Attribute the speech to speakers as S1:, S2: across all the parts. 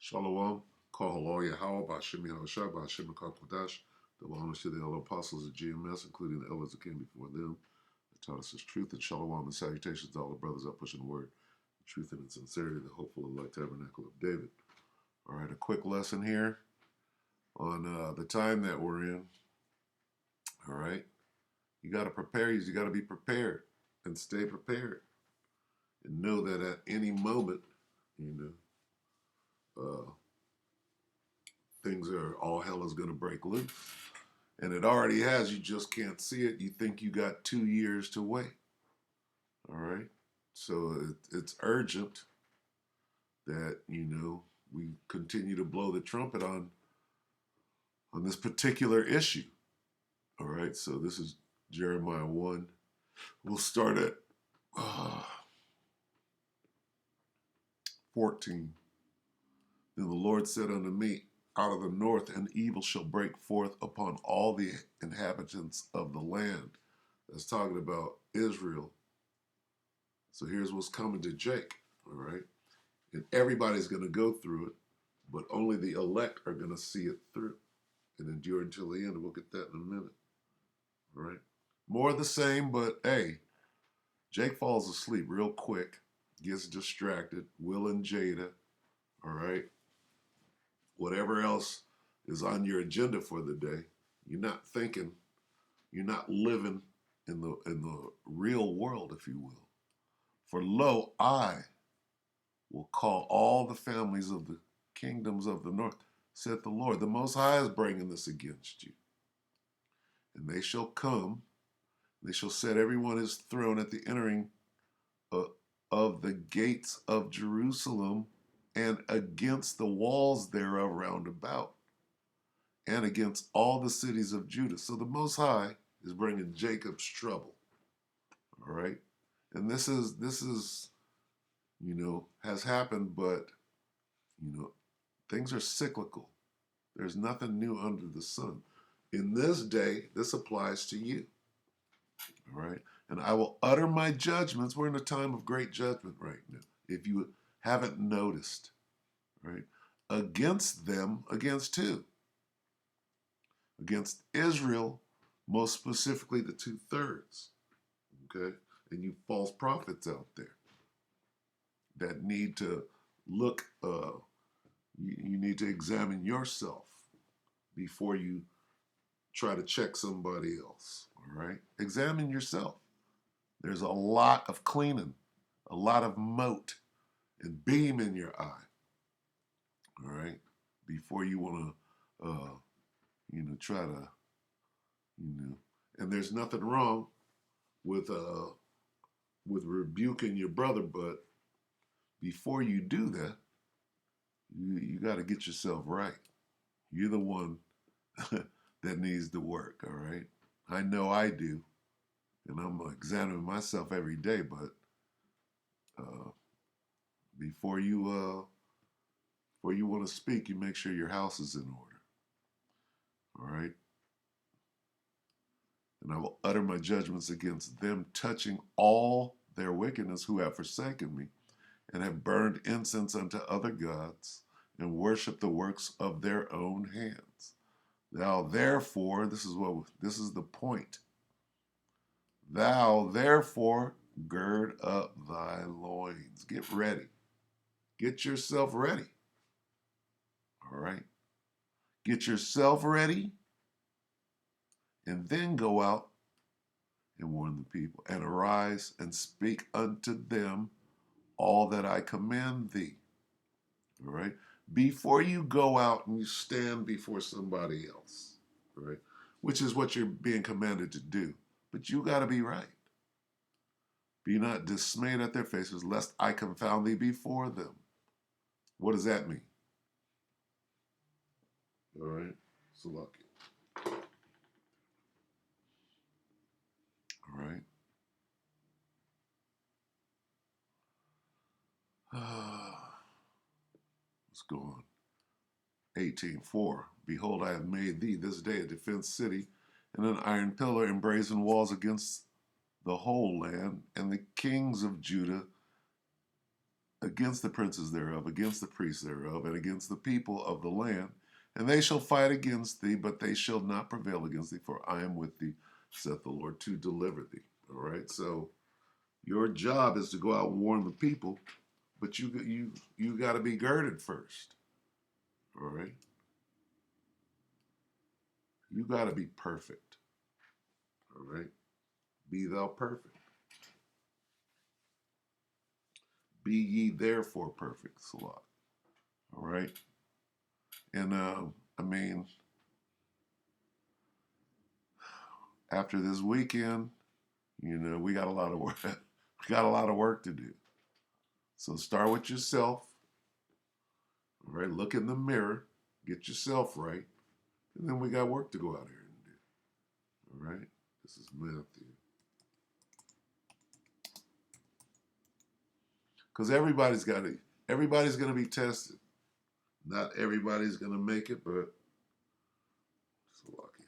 S1: Shalom, Kol Halal Yahweh, Ba'Shem Yahushua, Ba'Shem HaKadosh. Double honors to the elder apostles of GMS, including the elders that came before them, that taught us his truth, and shalom and salutations to all the brothers out pushing the word, truth and in sincerity, the hopeful elect tabernacle of David. All right, a quick lesson here on the time that we're in. All right, you got to prepare, you got to be prepared and stay prepared and know that at any moment, uh, things are, all hell is going to break loose. And it already has, you just can't see it. You think you got 2 years to wait. All right. So it's urgent that, we continue to blow the trumpet on this particular issue. All right. So this is Jeremiah 1. We'll start at 14. Then the Lord said unto me, out of the north an evil shall break forth upon all the inhabitants of the land. That's talking about Israel. So here's what's coming to Jake, all right? And everybody's going to go through it, but only the elect are going to see it through and endure until the end. We'll get that in a minute, all right? More of the same, but hey, Jake falls asleep real quick, gets distracted. Will and Jada, all right? Whatever else is on your agenda for the day, you're not thinking, you're not living in the real world, if you will. For lo, I will call all the families of the kingdoms of the north, saith the Lord. The Most High is bringing this against you. And they shall come, they shall set everyone his throne at the entering of the gates of Jerusalem, and against the walls thereof round about, and against all the cities of Judah. So the Most High is bringing Jacob's trouble. All right? And this is has happened, but, things are cyclical. There's nothing new under the sun. In this day, this applies to you. All right? And I will utter my judgments. We're in a time of great judgment right now. If you haven't noticed, right? Against them, against who? Against Israel, most specifically the 2/3. Okay? And you false prophets out there that need to look, you need to examine yourself before you try to check somebody else. All right? Examine yourself. There's a lot of cleaning, a lot of mote and beam in your eye. All right? Before you want to, try to, and there's nothing wrong with rebuking your brother, but before you do that, you got to get yourself right. You're the one that needs the work, all right? I know I do, and I'm examining myself every day, but before you want to speak, you make sure your house is in order, all right? And I will utter my judgments against them, touching all their wickedness who have forsaken me, and have burned incense unto other gods, and worshiped the works of their own hands. Thou therefore, this is the point. Thou therefore gird up thy loins. Get ready. Get yourself ready. All right? Get yourself ready, and then go out and warn the people, and arise and speak unto them all that I command thee. All right? Before you go out and you stand before somebody else, all right? Which is what you're being commanded to do. But you got to be right. Be not dismayed at their faces, lest I confound thee before them. What does that mean? All right? Salaki. All right? Let's go on. 18:4. Behold, I have made thee this day a defense city, and an iron pillar and brazen walls against the whole land, and the kings of Judah against the princes thereof, against the priests thereof, and against the people of the land. And they shall fight against thee, but they shall not prevail against thee, for I am with thee, saith the Lord, to deliver thee. All right, so your job is to go out and warn the people, but you got to be girded first. All right, you got to be perfect. All right, be thou perfect. Be ye therefore perfect, Salah. All right, and I mean, after this weekend, we got a lot of work. We got a lot of work to do. So start with yourself. All right, look in the mirror, get yourself right, and then we got work to go out here and do. All right, this is Matthew. Because everybody's going to be tested. Not everybody's going to make it, but it's lucky.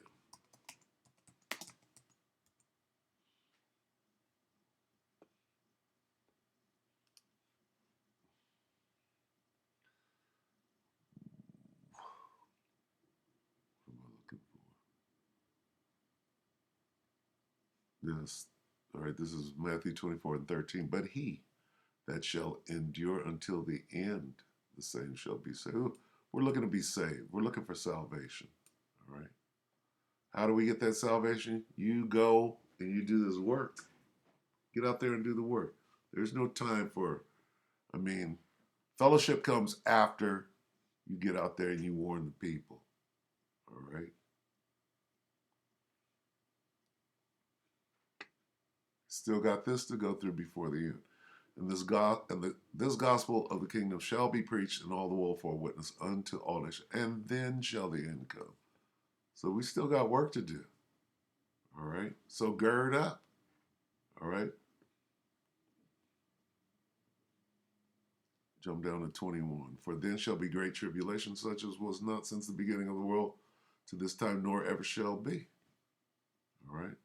S1: What am I looking for? Yes. All right, this is Matthew 24:13. But he that shall endure until the end, the same shall be saved. We're looking to be saved. We're looking for salvation. All right. How do we get that salvation? You go and you do this work. Get out there and do the work. There's no time for, fellowship comes after you get out there and you warn the people. All right. Still got this to go through before the end. And this gospel of the kingdom shall be preached in all the world for a witness unto all nations, and then shall the end come. So we still got work to do. All right. So gird up. All right. Jump down to 21. For then shall be great tribulation, such as was not since the beginning of the world to this time, nor ever shall be. All right.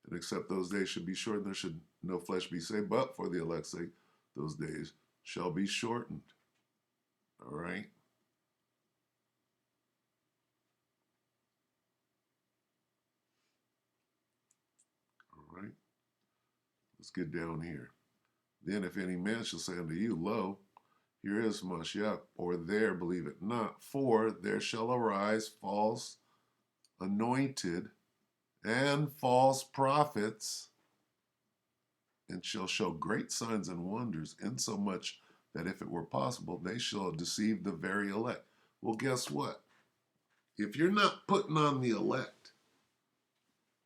S1: And except those days should be shortened, there should no flesh be saved, but for the elect's sake, those days shall be shortened. All right. All right. Let's get down here. Then if any man shall say unto you, Lo, here is Mashiach, or there, believe it not, for there shall arise false anointed and false prophets, and shall show great signs and wonders, insomuch that if it were possible, they shall deceive the very elect. Well, guess what? If you're not putting on the elect,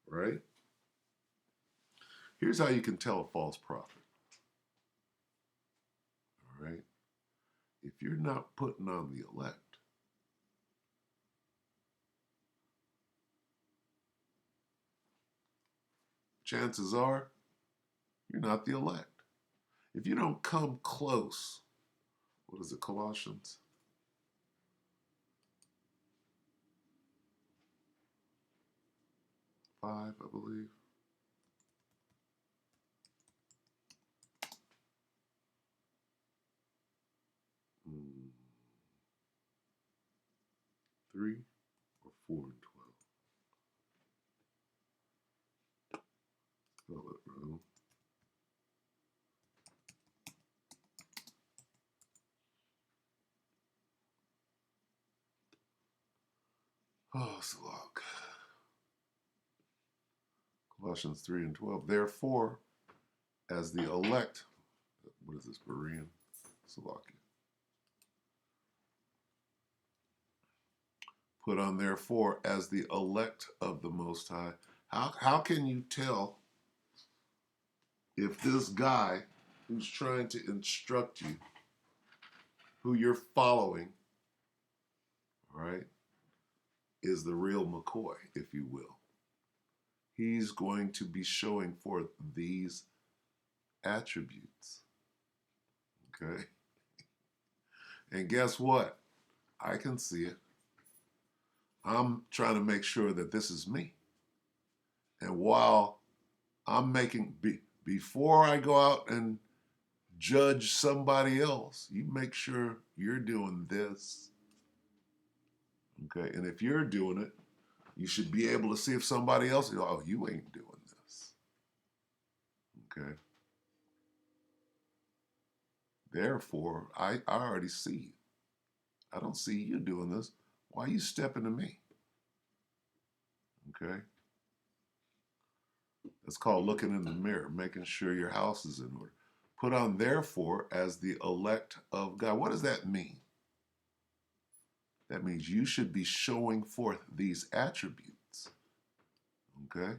S1: right? Here's how you can tell a false prophet. All right? If you're not putting on the elect, chances are you're not the elect. If you don't come close, what is it, Colossians? Five, I believe. Mm, 3 or 4 and 12. Spell it wrong. Oh, Salak. Colossians 3 and 12. Therefore, as the elect, what is this, Berean? Salakia. Put on therefore as the elect of the Most High. How can you tell if this guy who's trying to instruct you, who you're following, right, is the real McCoy, if you will? He's going to be showing forth these attributes. Okay? And guess what? I can see it. I'm trying to make sure that this is me. And while I'm before I go out and judge somebody else. You make sure you're doing this. Okay, and if you're doing it, you should be able to see if somebody else is, oh, you ain't doing this. Okay. Therefore, I already see you. I don't see you doing this. Why are you stepping to me? Okay. That's called looking in the mirror, making sure your house is in order. Put on, therefore, as the elect of God. What does that mean? That means you should be showing forth these attributes. Okay?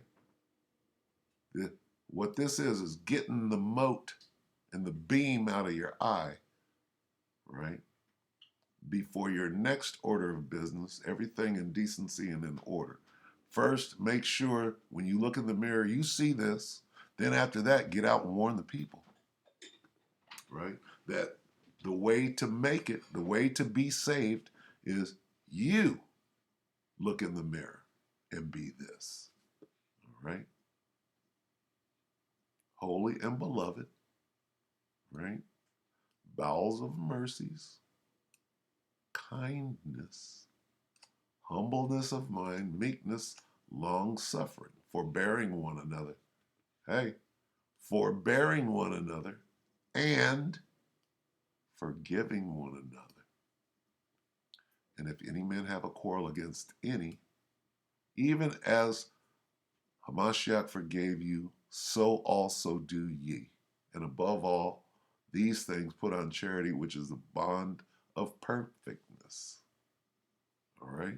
S1: What this is getting the mote and the beam out of your eye, right? Before your next order of business, everything in decency and in order. First, make sure when you look in the mirror, you see this. Then after that, get out and warn the people, right? That the way to make it, the way to be saved is you look in the mirror and be this, all right? Holy and beloved, right? Bowels of mercies, kindness, humbleness of mind, meekness, long suffering, forbearing one another. Hey, forbearing one another and forgiving one another. And if any man have a quarrel against any, even as Hamashiach forgave you, so also do ye. And above all, these things put on charity, which is the bond of perfectness. All right?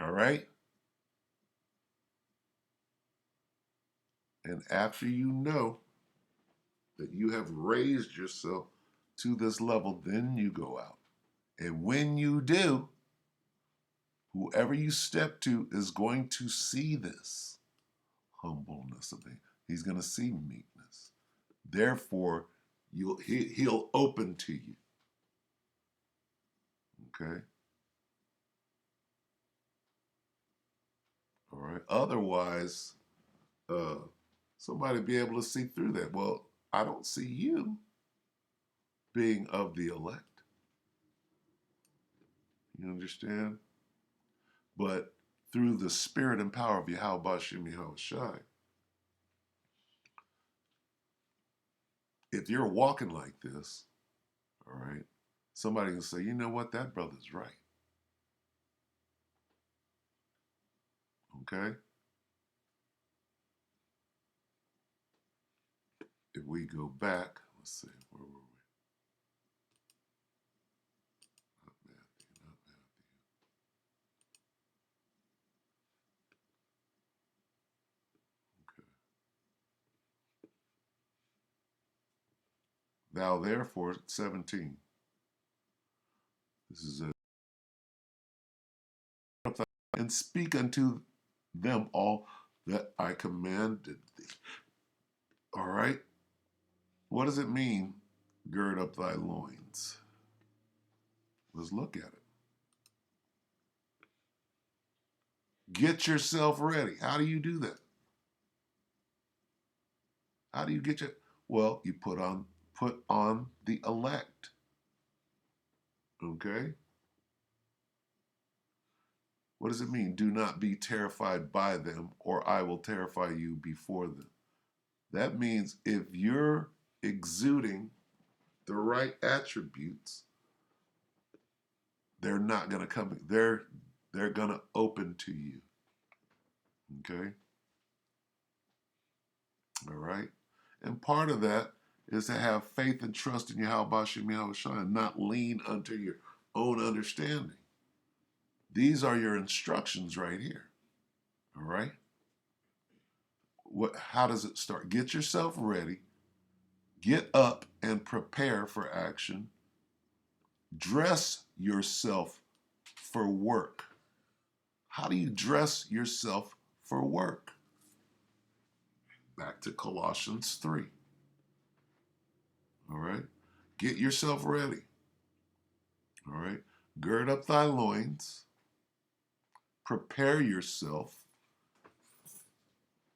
S1: All right? And after you know that you have raised yourself to this level, then you go out. And when you do, whoever you step to is going to see this humbleness of me. He's going to see meekness. Therefore, he'll open to you. Okay? All right? Otherwise, somebody be able to see through that. Well, I don't see you being of the elect. You understand? But through the spirit and power of Yahweh Bashim Yahushai, if you're walking like this, all right, somebody can say, you know what, that brother's right. Okay? If we go back, let's see, where were we? Not Matthew, not Matthew. Okay. Thou therefore, 17. This is it. And speak unto them all that I commanded thee. All right? What does it mean, gird up thy loins? Let's look at it. Get yourself ready. How do you do that? How do you get your, well, you put on the elect. Okay? What does it mean? Do not be terrified by them, or I will terrify you before them. That means if you're exuding the right attributes, they're not going to come. They're going to open to you. Okay? All right? And part of that is to have faith and trust in Yahweh Bashim Yahushua and not lean unto your own understanding. These are your instructions right here. All right? How does it start? Get yourself ready. Get up and prepare for action. Dress yourself for work. How do you dress yourself for work? Back to Colossians 3. All right? Get yourself ready. All right? Gird up thy loins. Prepare yourself.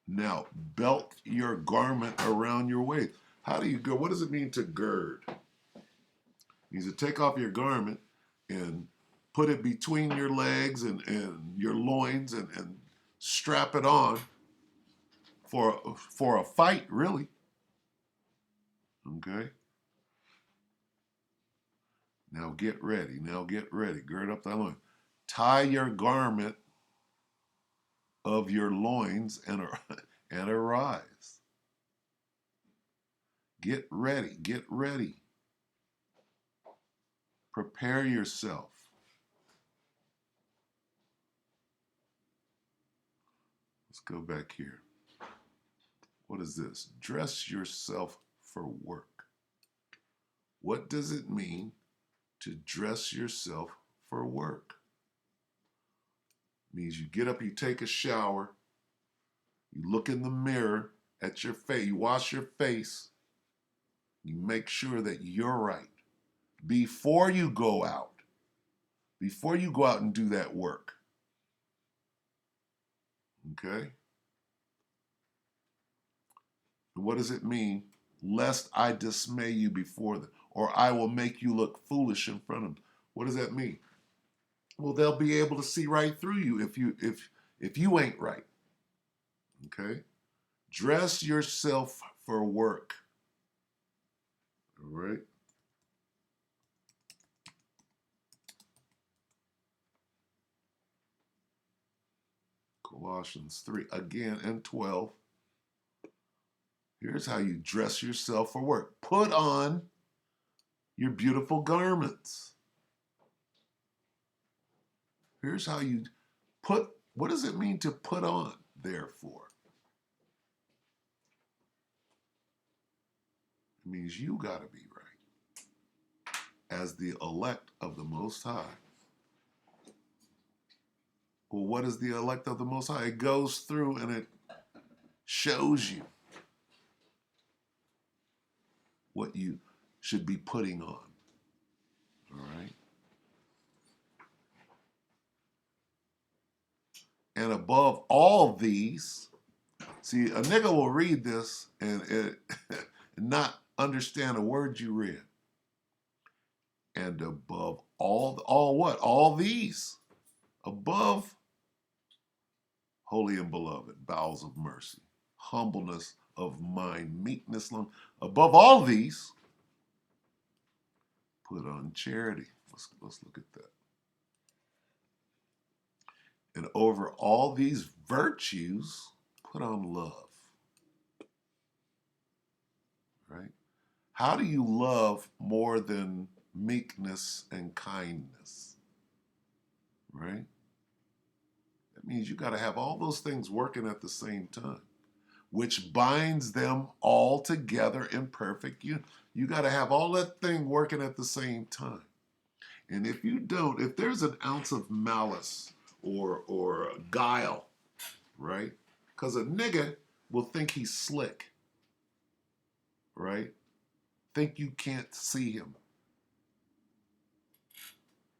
S1: Now, belt your garment around your waist. How do you go? What does it mean to gird? It means to take off your garment and put it between your legs and your loins and strap it on for a fight, really. Okay? Now get ready. Now get ready. Gird up thy loins. Tie your garment of your loins and arise. Get ready. Get ready. Prepare yourself. Let's go back here. What is this? Dress yourself for work. What does it mean to dress yourself for work? It means you get up, you take a shower, you look in the mirror at your face, you wash your face, you make sure that you're right before you go out. Before you go out and do that work. Okay? And what does it mean? Lest I dismay you before them, or I will make you look foolish in front of them. What does that mean? Well, they'll be able to see right through you if you ain't right. Okay? Dress yourself for work. All right? Colossians 3, again, and 12. Here's how you dress yourself for work. Put on your beautiful garments. Here's how you what does it mean to put on, therefore? It means you got to be right as the elect of the Most High. Well, what is the elect of the Most High? It goes through and it shows you what you should be putting on. All right? And above all these, see, a nigga will read this and not understand a word you read. And above all what? All these. Above holy and beloved, bowels of mercy, humbleness of mind, meekness, long. Above all these, put on charity. Let's look at that. And over all these virtues, put on love. Right? How do you love more than meekness and kindness? Right? That means you got to have all those things working at the same time, which binds them all together in perfect union. You got to have all that thing working at the same time. And if you don't, if there's an ounce of malice or guile, right? Because a nigga will think he's slick, right? Think you can't see him.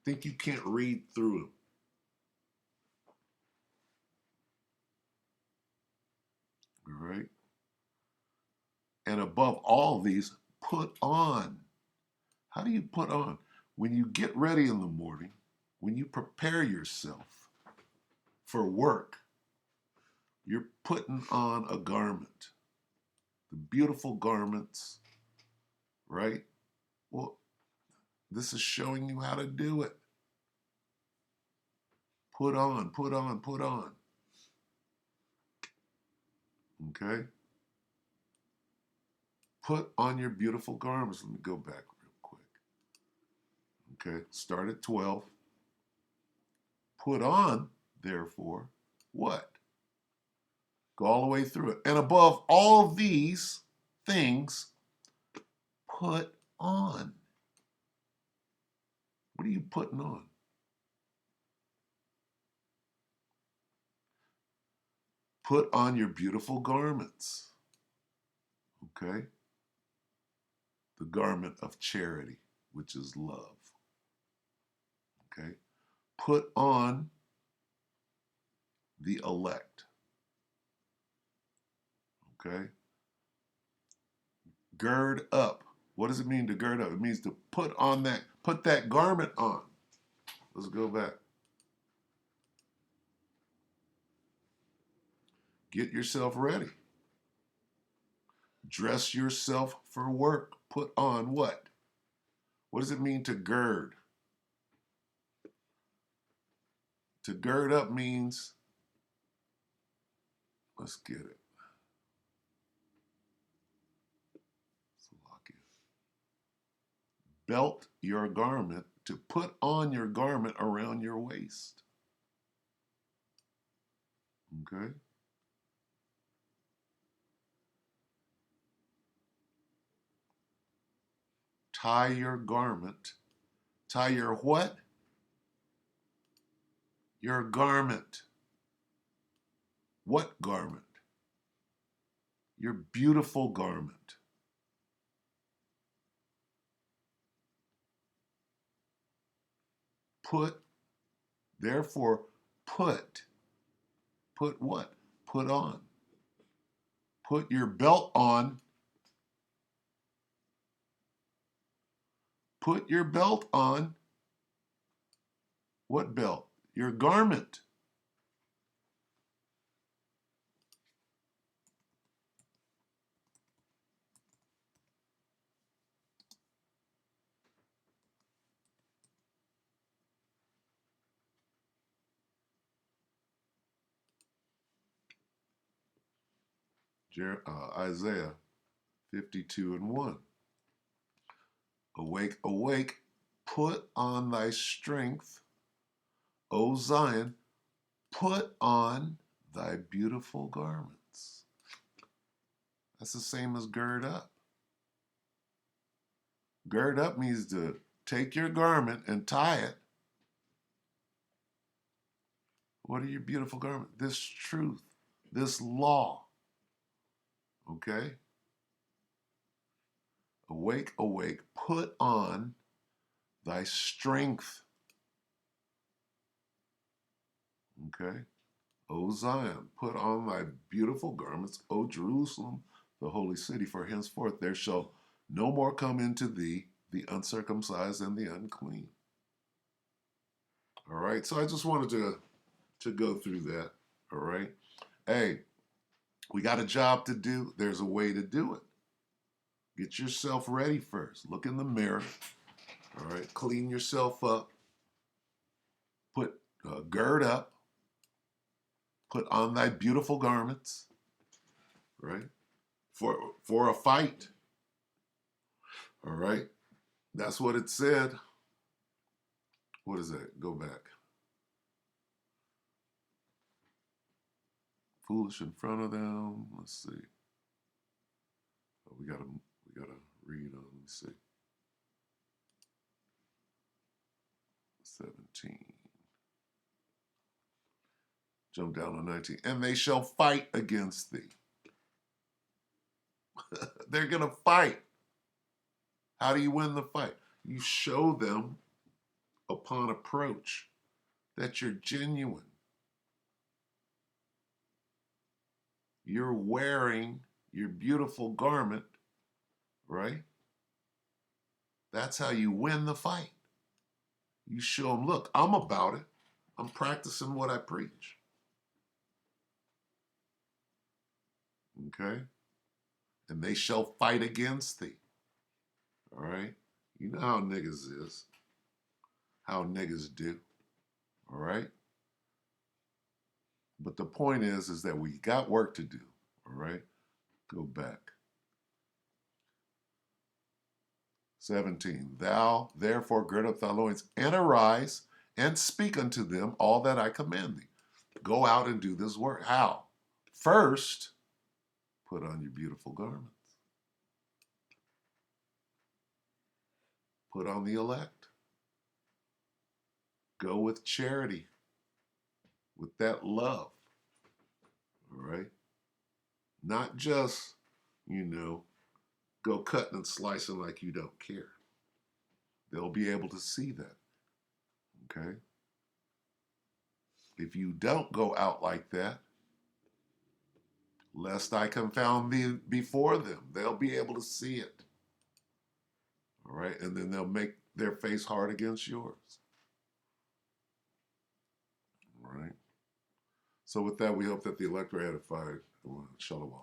S1: Think you can't read through him. All right? And above all these, put on. How do you put on? When you get ready in the morning, when you prepare yourself for work, you're putting on a garment. The beautiful garments, right? Well, this is showing you how to do it. Put on, put on, put on. Okay? Put on your beautiful garments. Let me go back real quick. Okay? Start at 12. Put on, therefore, what? Go all the way through it. And above all these things, put on. What are you putting on? Put on your beautiful garments. Okay? The garment of charity, which is love. Okay? Put on the elect. Okay? Gird up. What does it mean to gird up? It means to put that garment on. Let's go back. Get yourself ready. Dress yourself for work. Put on what? What does it mean to gird? To gird up means, let's get it. Belt your garment, to put on your garment around your waist. Okay? Tie your garment. Tie your what? Your garment. What garment? Your beautiful garment. Put, therefore, put. Put what? Put on. Put your belt on. Put your belt on. What belt? Your garment. Isaiah 52:1. Awake, awake, put on thy strength, O Zion, put on thy beautiful garments. That's the same as gird up. Gird up means to take your garment and tie it. What are your beautiful garments? This truth, this law. Okay? Awake, awake, put on thy strength. Okay? O Zion, put on thy beautiful garments, O Jerusalem, the holy city, for henceforth there shall no more come into thee the uncircumcised and the unclean. All right, so I just wanted to go through that. All right. Hey, we got a job to do. There's a way to do it. Get yourself ready first. Look in the mirror. All right. Clean yourself up. Put gird up. Put on thy beautiful garments. Right. For a fight. All right. That's what it said. What is that? Go back. Foolish in front of them. Let's see. Oh, we gotta read on. Let me see. 17. Jump down to 19. And they shall fight against thee. They're gonna fight. How do you win the fight? You show them upon approach that you're genuine. You're wearing your beautiful garment, right? That's how you win the fight. You show them, look, I'm about it. I'm practicing what I preach. Okay? And they shall fight against thee. All right? You know how niggas is. How niggas do. All right? But the point is that we got work to do. All right? Go back. 17. Thou therefore gird up thy loins and arise and speak unto them all that I command thee. Go out and do this work. How? First, put on your beautiful garments. Put on the elect. Go with charity, with that love. All right? Not just, go cutting and slicing like you don't care. They'll be able to see that. Okay? If you don't go out like that, lest I confound thee before them. They'll be able to see it. All right, and then they'll make their face hard against yours. All right. So with that, we hope that the elect are edified. Shalom.